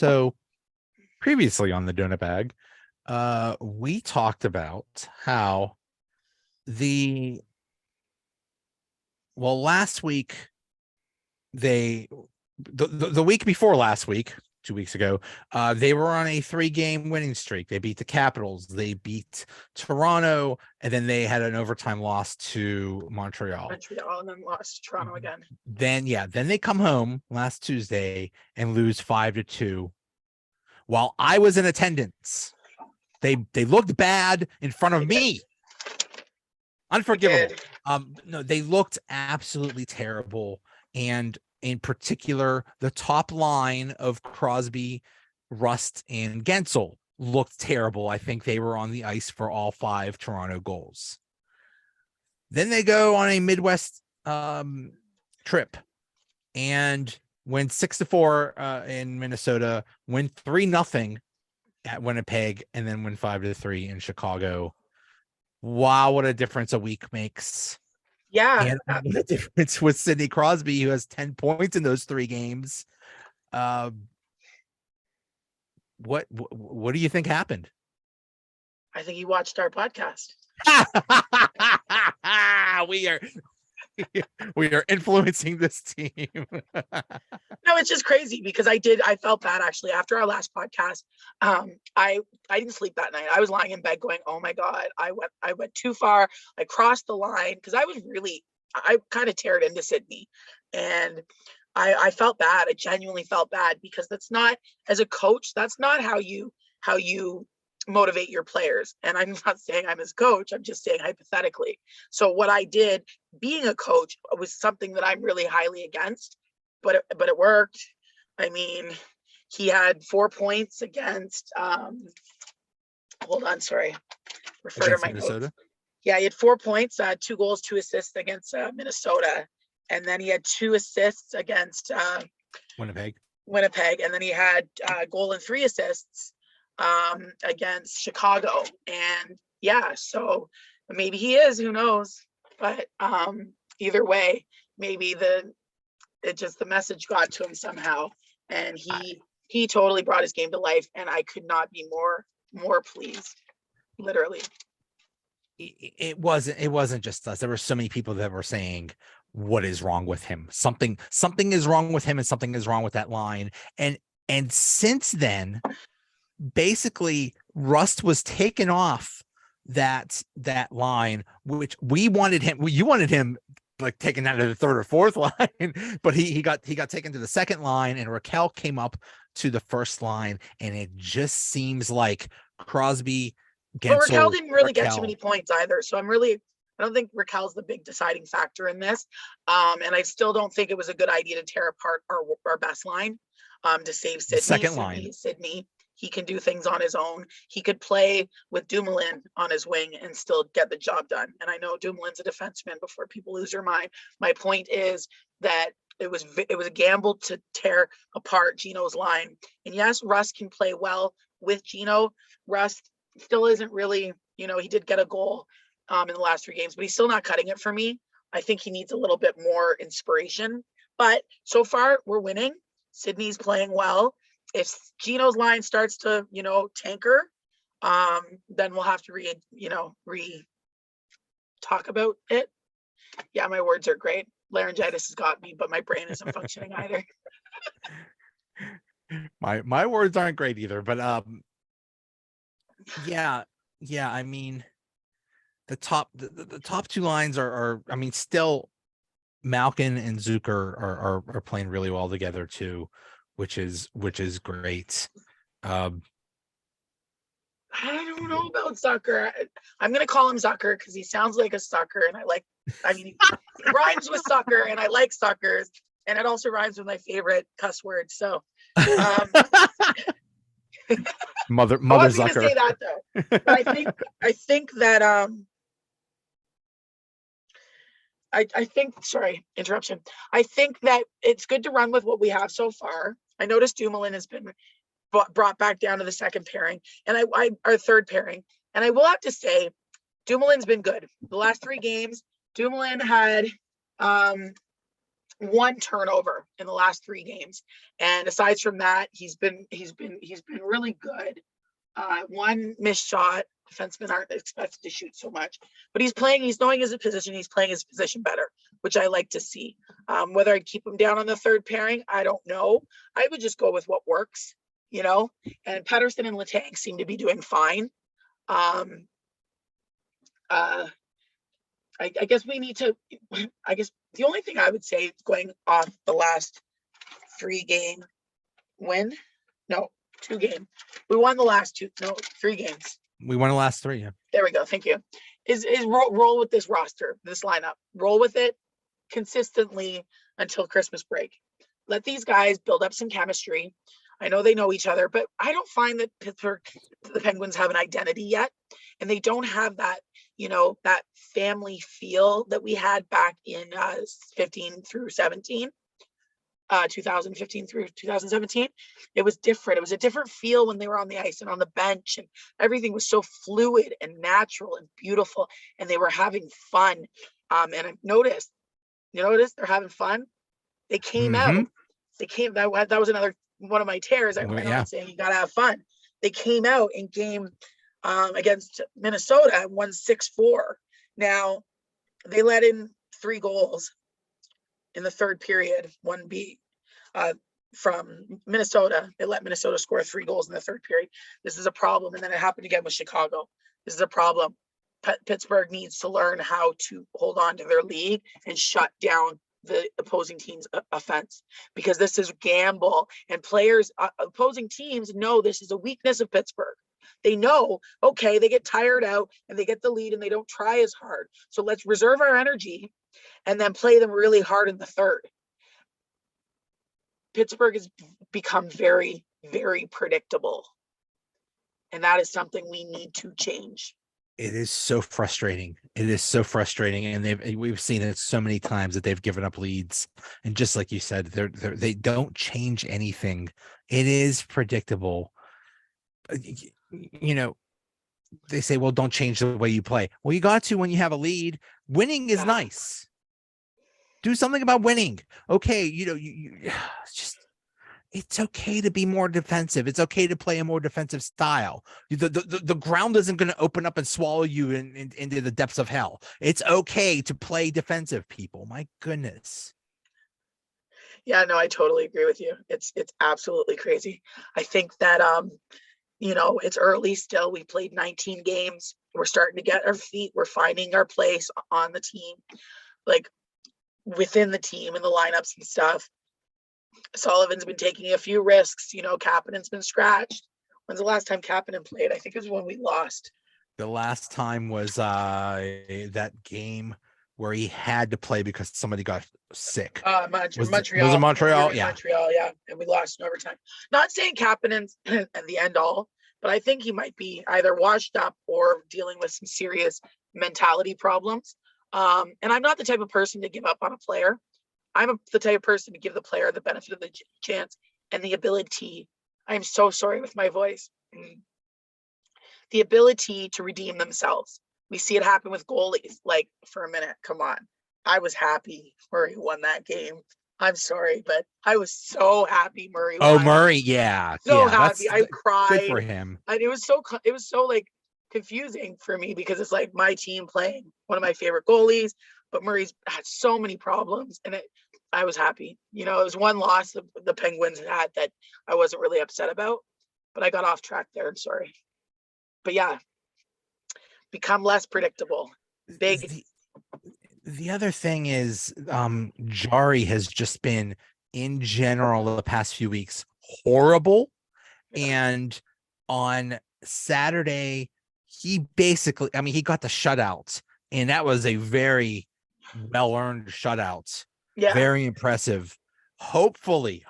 So previously on the Donut Bag, we talked about how last week the week before last week, 2 weeks ago, they were on a 3-game winning streak. They beat the Capitals, they beat Toronto, and then they had an overtime loss to Montreal. And then lost to Toronto again. Then they come home last Tuesday and lose 5-2. While I was in attendance, they looked bad in front of me. Unforgivable. No, they looked absolutely terrible. And in particular, the top line of Crosby, Rust, and Gensel looked terrible. I think they were on the ice for all 5 Toronto goals. Then they go on a Midwest trip and win 6-4 in Minnesota, win 3-0 at Winnipeg, and then win 5-3 in Chicago. Wow, what a difference a week makes. Yeah. And what a difference with Sidney Crosby, who has 10 points in those 3 games. What do you think happened? I think he watched our podcast. we are influencing this team. No, it's just crazy because I felt bad actually after our last podcast. I didn't sleep that night. I was lying in bed going, oh my God, I went too far. I crossed the line because I kind of teared into Sidney, and I felt bad. I genuinely felt bad because that's not, as a coach, that's not how you motivate your players. And I'm not saying I'm his coach, I'm just saying hypothetically. So what I did being a coach was something that I'm really highly against, but it worked. I mean, he had 4 points against hold on, sorry. Refer to my Minnesota notes. Yeah, he had 4 points, 2 goals, 2 assists against Minnesota. And then he had 2 assists against Winnipeg. And then he had a goal and 3 assists against Chicago. And yeah, so maybe he is, who knows, but either way, maybe the message got to him somehow, and he totally brought his game to life, and I could not be more pleased, literally. It wasn't just us. There were so many people that were saying, what is wrong with him? Something is wrong with him, and something is wrong with that line. And since then, basically, Rust was taken off that line, which you wanted him like taken out of the 3rd or 4th line, but he got taken to the 2nd line, and Raquel came up to the 1st line, and it just seems like Crosby, Gensel, but Raquel didn't really get too many points either, so I don't think Raquel's the big deciding factor in this, and I still don't think it was a good idea to tear apart our best line to save Sidney. He can do things on his own. He could play with Dumoulin on his wing and still get the job done. And I know Dumoulin's a defenseman before people lose their mind. My point is that it was a gamble to tear apart Gino's line. And yes, Russ can play well with Gino. Russ still isn't really, he did get a goal in the last 3 games, but he's still not cutting it for me. I think he needs a little bit more inspiration. But so far, we're winning. Sidney's playing well. If Gino's line starts to, tanker, then we'll have to talk about it. Yeah, my words are great. Laryngitis has got me, but my brain isn't functioning either. My words aren't great either, but yeah. I mean, the top 2 lines are I mean, still Malkin and Zucker are playing really well together too, which is great. I don't know about Zucker. I'm gonna call him Zucker because he sounds like a sucker, and he rhymes with sucker, and I like suckers, and it also rhymes with my favorite cuss word. So mother I wasn't Zucker. gonna say that though. But I think that I think, sorry, interruption. I think that it's good to run with what we have so far. I noticed Dumoulin has been brought back down to the 2nd pairing, and our 3rd pairing. And I will have to say, Dumoulin's been good. The last 3 games, Dumoulin had one turnover in the last 3 games. And aside from that, he's been really good. One missed shot. Defensemen aren't expected to shoot so much, but he's knowing his position. He's playing his position better, which I like to see. Whether I'd keep him down on the third pairing, I don't know. I would just go with what works, and Pettersson and Letang seem to be doing fine. I guess we need to, I guess the only thing I would say going off the last 3 game win, no, 2 game. We won the last 3 games. We won the last 3, yeah. There we go. Thank you. Is roll with this roster, this lineup. Roll with it consistently until Christmas break. Let these guys build up some chemistry. I know they know each other, but I don't find that the Penguins have an identity yet. And they don't have that, that family feel that we had back in 15 through 17. 2015 through 2017, it was different. It was a different feel when they were on the ice and on the bench, and everything was so fluid and natural and beautiful, and they were having fun. And I've noticed, they're having fun. They came out. They came. That was another one of my tears. I went on saying you gotta have fun. They came out in game against Minnesota and won 6-4. Now they let in 3 goals in the third period, 1B, from Minnesota. They let Minnesota score 3 goals in the third period. This is a problem. And then it happened again with Chicago. This is a problem. Pittsburgh needs to learn how to hold on to their lead and shut down the opposing team's offense, because this is gamble, and players, opposing teams know this is a weakness of Pittsburgh. They know, okay, they get tired out and they get the lead and they don't try as hard. So let's reserve our energy and then play them really hard in the third. Pittsburgh has become very, very predictable. And that is something we need to change. It is so frustrating. It is so frustrating. And we've seen it so many times that they've given up leads. And just like you said, they don't change anything. It is predictable. They say, well, don't change the way you play. Well, you got to when you have a lead. Winning is nice. Do something about winning. Okay, it's okay to be more defensive. It's okay to play a more defensive style. The ground isn't going to open up and swallow you into the depths of hell. It's okay to play defensive, people. My goodness. Yeah, no, I totally agree with you. It's absolutely crazy. I think that it's early still. We played 19 games. We're starting to get our feet. We're finding our place on the team, like within the team and the lineups and stuff. Sullivan's been taking a few risks. Kapanen's been scratched. When's the last time Kapanen played? I think it was when we lost. The last time was that game where he had to play because somebody got sick. Montreal. Was it Montreal? Yeah. Montreal, yeah. And we lost in overtime. Not saying Kapanen's at the end all, but I think he might be either washed up or dealing with some serious mentality problems. And I'm not the type of person to give up on a player. I'm the type of person to give the player the benefit of the chance and the ability. I'm so sorry with my voice. The ability to redeem themselves. We see it happen with goalies. Like, for a minute, come on. I was happy Murray won that game. I'm sorry, but I was so happy Murray won. Oh, Murray, yeah. So happy. I cried. Good for him. And it was so like confusing for me, because it's like my team playing one of my favorite goalies, but Murray's had so many problems, and I was happy. It was one loss the Penguins had that I wasn't really upset about, but I got off track there. I'm sorry. But yeah, become less predictable. Big. The other thing is, Jarry has just been, in general, the past few weeks, horrible. Yeah. And on Saturday, he basically, he got the shutout, and that was a very well-earned shutout. Yeah. Very impressive. Hopefully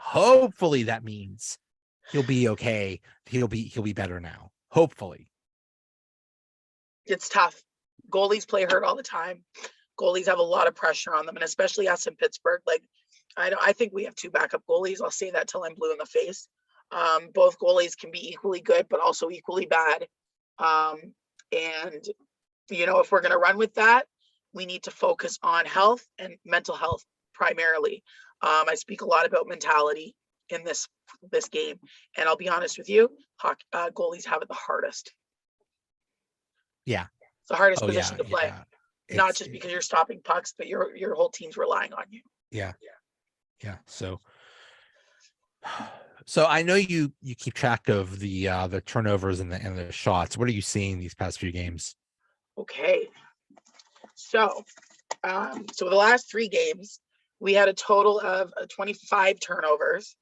that means he'll be okay. He'll be better now. Hopefully. It's tough. Goalies play hurt all the time. Goalies have a lot of pressure on them, and especially us in Pittsburgh. Like, I think we have 2 backup goalies. I'll say that till I'm blue in the face. Both goalies can be equally good, but also equally bad. And if we're going to run with that, we need to focus on health and mental health primarily. I speak a lot about mentality in this game, and I'll be honest with you, goalies have it the hardest. Yeah, it's the hardest position to play. Yeah. Not just because you're stopping pucks, but your whole team's relying on you. Yeah. So I know you keep track of the turnovers and the shots. What are you seeing these past few games? Okay, so the last 3 games, we had a total of 25 turnovers,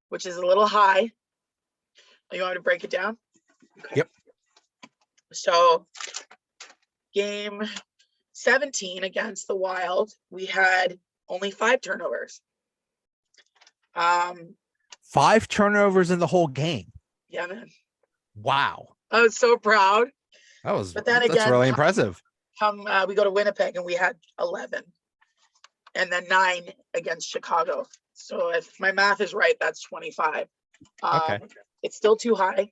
which is a little high. You want me to break it down? Okay. Yep. So game 17 against the Wild, we had only 5 turnovers. 5 turnovers in the whole game. Yeah, man. Wow. I was so proud. That's really impressive. We go to Winnipeg and we had 11, and then 9 against Chicago. So if my math is right, that's 25. Okay. It's still too high.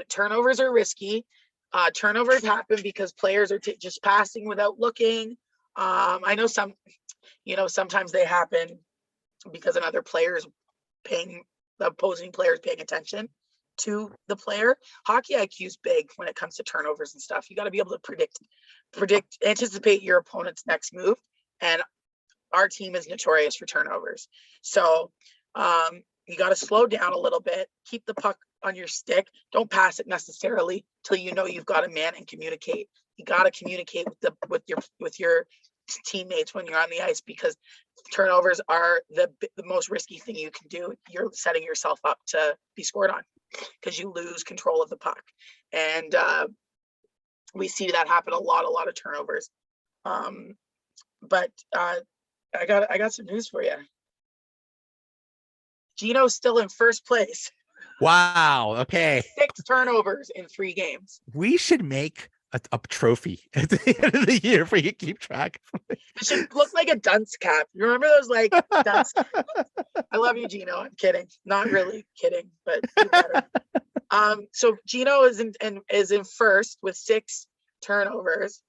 Turnovers are risky. Turnovers happen because players are just passing without looking. I know sometimes they happen because another player is the opposing player is paying attention to the player. Hockey IQ is big when it comes to turnovers and stuff. You got to be able to anticipate your opponent's next move. And our team is notorious for turnovers. So you got to slow down a little bit, keep the puck on your stick. Don't pass it necessarily till you know you've got a man, and communicate. You got to communicate with your teammates when you're on the ice, because turnovers are the most risky thing you can do. You're setting yourself up to be scored on because you lose control of the puck. And we see that happen a lot of turnovers. But I got some news for you. Gino's still in first place. Wow. Okay. 6 turnovers in 3 games. We should make a trophy at the end of the year for you to keep track. It should look like a dunce cap. You remember those like dunce? I love you, Gino. I'm kidding. Not really kidding, but do better. So Gino is in first with 6 turnovers.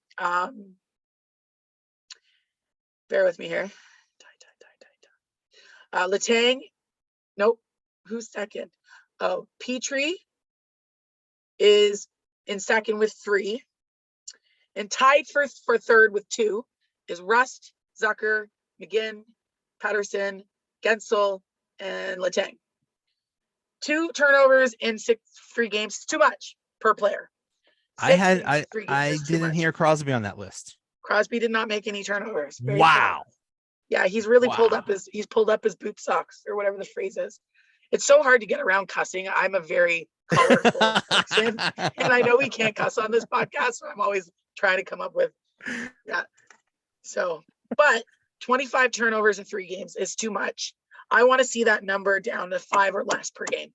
Bear with me here. Letang. Nope. Who's second? Oh, Petrie is in second with 3. And tied for third with 2 is Rust, Zucker, McGinn, Patterson, Gensel, and Letang. 2 turnovers in 3 games. It's too much per player. I didn't hear Crosby on that list. Crosby did not make any turnovers. Wow. Yeah, he's really pulled up his boot socks, or whatever the phrase is. It's so hard to get around cussing. I'm a very colorful person, and I know we can't cuss on this podcast, so I'm always trying to come up with that. So, but 25 turnovers in 3 games is too much. I want to see that number down to 5 or less per game.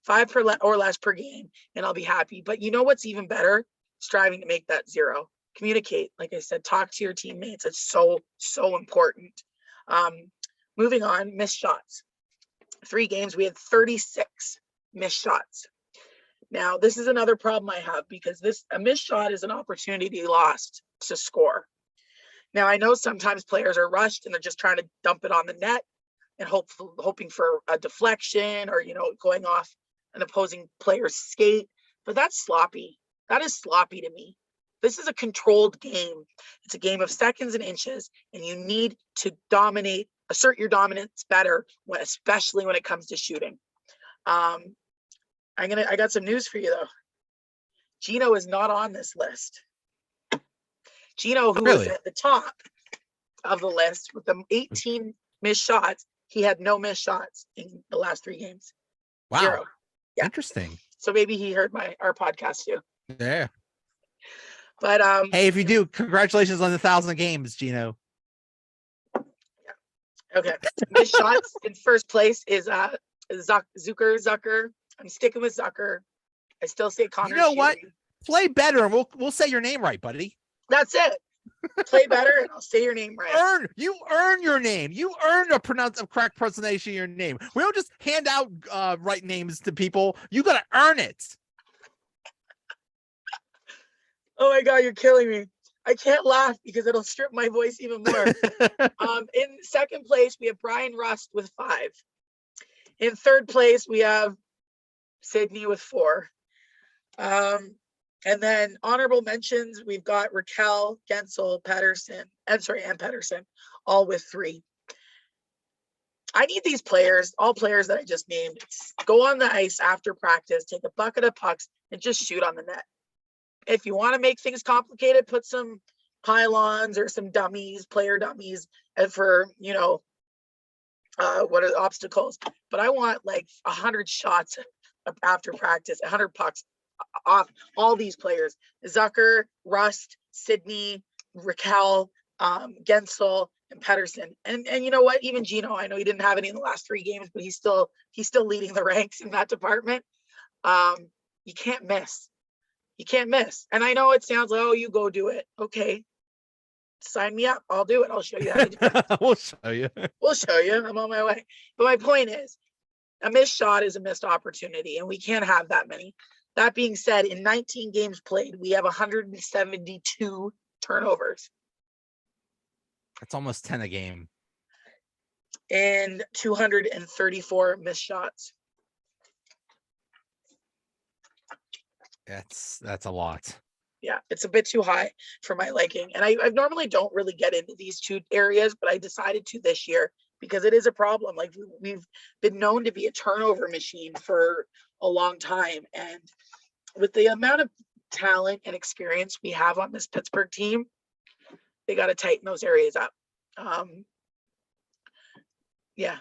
5 or less per game, and I'll be happy. But you know what's even better? Striving to make that 0. Communicate. Like I said, talk to your teammates. It's so important. Moving on, missed shots. 3 games, we had 36 missed shots. Now, this is another problem I have, because a missed shot is an opportunity lost to score. Now, I know sometimes players are rushed and they're just trying to dump it on the net and hoping for a deflection, or going off an opposing player's skate, but that's sloppy. That is sloppy to me. This is a controlled game. It's a game of seconds and inches, and you need to assert your dominance better, especially when it comes to shooting. I got some news for you though. Gino is not on this list. Gino, who is at the top of the list with the 18 missed shots, he had no missed shots in the last 3 games. Wow. 0. Yeah. Interesting. So maybe he heard our podcast too. Yeah. But hey, if you do, congratulations on the 1,000 games, Gino. Okay. Missed shots in first place is Zucker. I'm sticking with Zucker. I still say Connor. You know what? Play better, and we'll say your name right, buddy. That's it. Play better, and I'll say your name right. You earn your name. You earn a correct pronunciation of your name. We don't just hand out right names to people. You got to earn it. Oh my God, you're killing me. I can't laugh because it'll strip my voice even more. In second place, we have Brian Rust with 5. In third place, we have Sidney with 4. And then honorable mentions, we've got Raquel, Gensel, Pedersen, and Pedersen, all with 3. I need these players, all players that I just named, go on the ice after practice, take a bucket of pucks, and just shoot on the net. If you want to make things complicated, put some pylons or some dummies, player dummies, and for, what are the obstacles. But I want like 100 shots after practice, 100 pucks off all these players: Zucker, Rust, Sidney, Raquel, Gensel, and Pedersen. And you know what? Even Gino, I know he didn't have any in the last 3 games, but he's still leading the ranks in that department. You can't miss. You can't miss. And I know it sounds like, oh, you go do it. Okay. Sign me up. I'll do it. I'll show you how to do it. We'll show you. We'll show you. I'm on my way. But my point is, a missed shot is a missed opportunity, and we can't have that many. That being said, in 19 games played, we have 172 turnovers. That's almost 10 a game. And 234 missed shots. That's a lot. Yeah, it's a bit too high for my liking. And I normally don't really get into these 2 areas, but I decided to this year because it is a problem. Like, we've been known to be a turnover machine for a long time. And with the amount of talent and experience we have on this Pittsburgh team, they got to tighten those areas up. Yeah.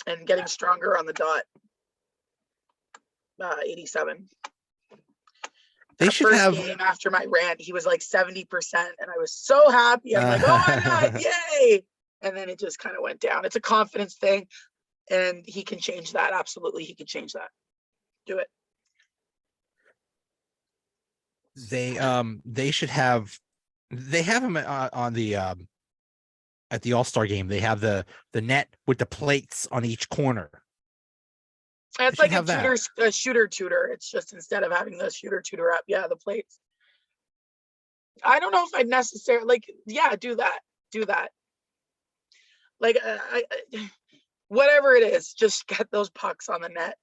And getting stronger on the dot. 87. They that should first have game after my rant, he was like 70%, and I was so happy. I'm like, oh my God, yay. And then it just kind of went down. It's a confidence thing, and he can change that. Absolutely, he can change that. Do it. They should have, they have him on the at the All-Star game. They have the net with the plates on each corner. It's like a shooter tutor. It's just instead of having the shooter tutor up, yeah, the plates. I don't know if I'd necessarily, like, yeah, do that. Like, whatever it is, just get those pucks on the net.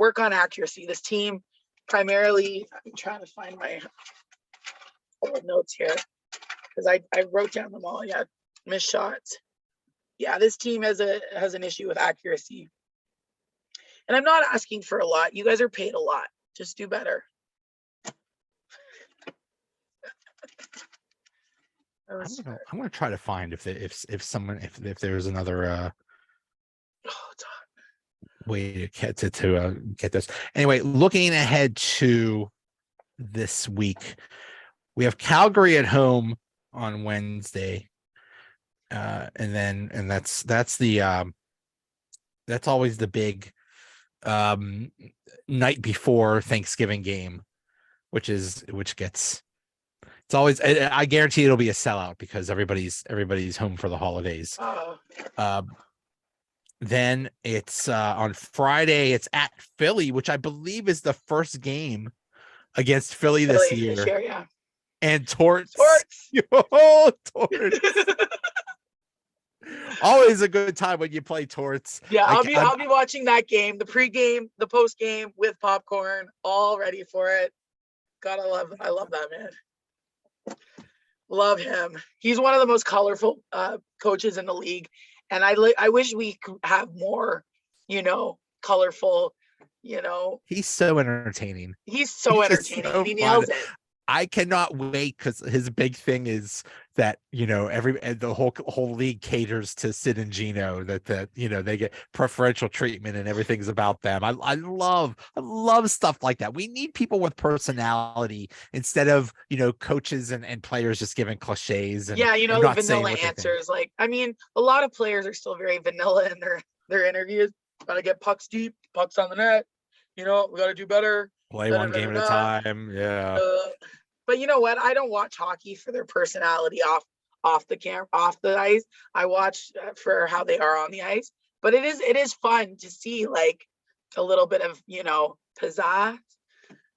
Work on accuracy. This team primarily, I'm trying to find my old notes here because I wrote down them all. Yeah, missed shots. Yeah, this team has an issue with accuracy. And I'm not asking for a lot. You guys are paid a lot. Just do better. I'm gonna try to find if there's another way to get this. Anyway, looking ahead to this week, we have Calgary at home on Wednesday, and that's always the big night before Thanksgiving game, which gets, it's always, I guarantee it'll be a sellout because everybody's home for the holidays. Then it's on Friday, it's at Philly, which I believe is the first game against Philly this year. Yeah. And Torts. Oh, Torts. Always a good time when you play Torts. Yeah, I'll be watching that game, the pregame, the postgame with popcorn, all ready for it. God, I love that man. Love him. He's one of the most colorful coaches in the league, and I wish we could have more, colorful. He's so entertaining. He's so entertaining. So he nails it. I cannot wait because his big thing is that the whole league caters to Sid and Gino, that they get preferential treatment and everything's about them. I love stuff like that. We need people with personality instead of coaches and players just giving cliches and the vanilla answers. Like, I mean, a lot of players are still very vanilla in their interviews. Gotta get pucks deep, pucks on the net. We gotta do better. Play one game at a time. Yeah. But you know what? I don't watch hockey for their personality off the ice. I watch for how they are on the ice. But it is fun to see like a little bit of pizzazz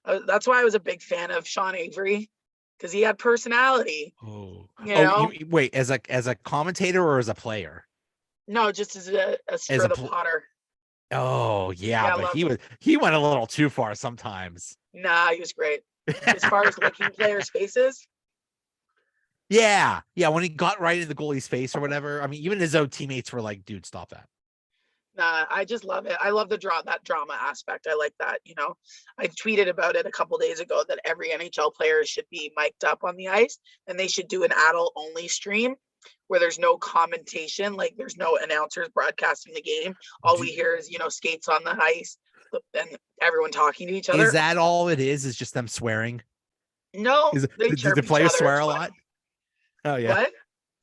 That's why I was a big fan of Sean Avery, because he had personality. Oh, You know, wait, as a commentator or as a player? no, just as As for a the Potter. oh yeah, Yeah, I but loved him. he went a little too far sometimes. Nah, he was great. As far as licking players' faces, Yeah, when he got right in the goalie's face or whatever. I mean, even his own teammates were like, "Dude, stop that." nah, I just love it. I love that drama aspect. I like that. I tweeted about it a couple days ago that every NHL player should be mic'd up on the ice, and they should do an adult only stream where there's no commentation, like there's no announcers broadcasting the game. All we hear is skates on the ice and everyone talking to each other. Is that all it is? Is just them swearing? No, they Do chirp the each players other. swear It's a funny. lot? Oh yeah. What?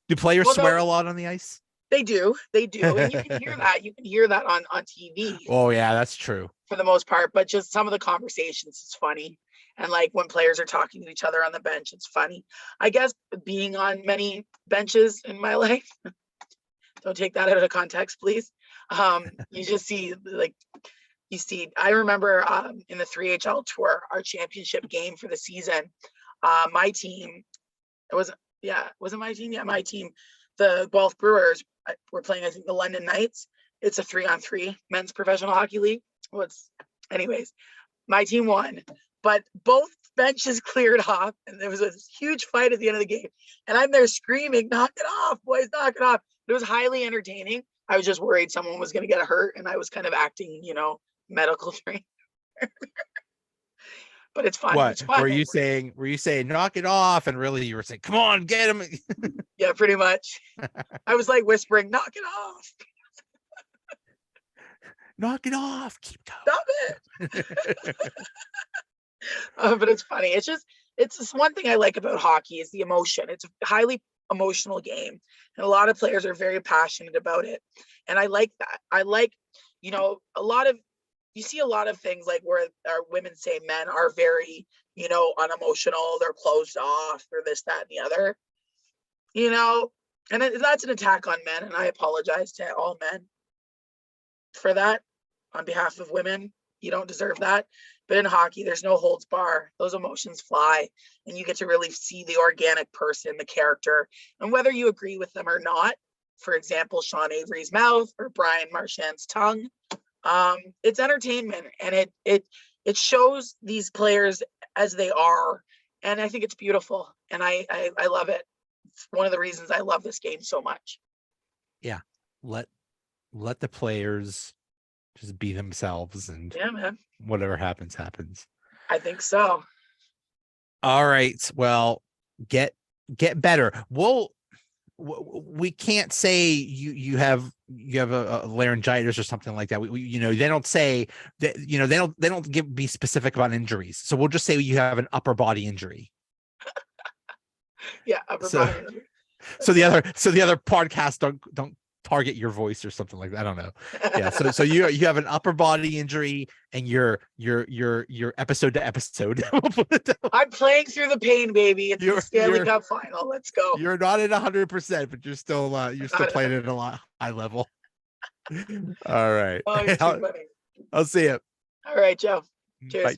Do players Well, swear no, a lot on the ice? they do, and you can hear that. You can hear that on TV Oh yeah, that's true. for the most part. But just some of the conversations is funny, and like when players are talking to each other on the bench, it's funny. I guess being on many benches in my life, don't take that out of context, please. You just see I remember in the 3HL tour, our championship game for the season, my team, wasn't my team? Yeah, my team, the Guelph Brewers were playing, I think, the London Knights. It's a 3-on-3 men's professional hockey league. Anyways, my team won, but both benches cleared off, and there was a huge fight at the end of the game. And I'm there screaming, "Knock it off, boys, knock it off." It was highly entertaining. I was just worried someone was going to get hurt, and I was kind of acting, medical trained. But it's fun. What It's fun. were you saying? Were you saying knock it off? And really, you were saying, "Come on, get him." Yeah, pretty much. I was like whispering, "Knock it off. Knock it off. Keep going. Stop it." But it's funny. It's just one thing I like about hockey is the emotion. It's a highly emotional game, and a lot of players are very passionate about it. And I like that. I like, you see a lot of things like where our women say men are very, unemotional, they're closed off, or this, that, and the other, and that's an attack on men. And I apologize to all men for that on behalf of women. You don't deserve that. But in hockey, there's no holds bar. Those emotions fly, and you get to really see the organic person, the character, and whether you agree with them or not. For example, Sean Avery's mouth or Brian Marchand's tongue. It's entertainment, and it shows these players as they are, and I think it's beautiful, and I love it. It's one of the reasons I love this game so much. Yeah, let the players just be themselves, and yeah, man, whatever happens. I think so. All right, well, get better. We can't say you have a laryngitis or something like that. They don't say that, they don't be specific about injuries. So we'll just say you have an upper body injury. Yeah, upper body injury. So the other podcasts don't target your voice or something like that. I don't know. Yeah. So you have an upper body injury, and you're episode to episode. I'm playing through the pain, baby. It's the Stanley Cup final. Let's go. You're not at 100%, but you're still playing at a high level. All right. Oh, you're too funny. I'll see you. All right, Joe. Cheers. Bye.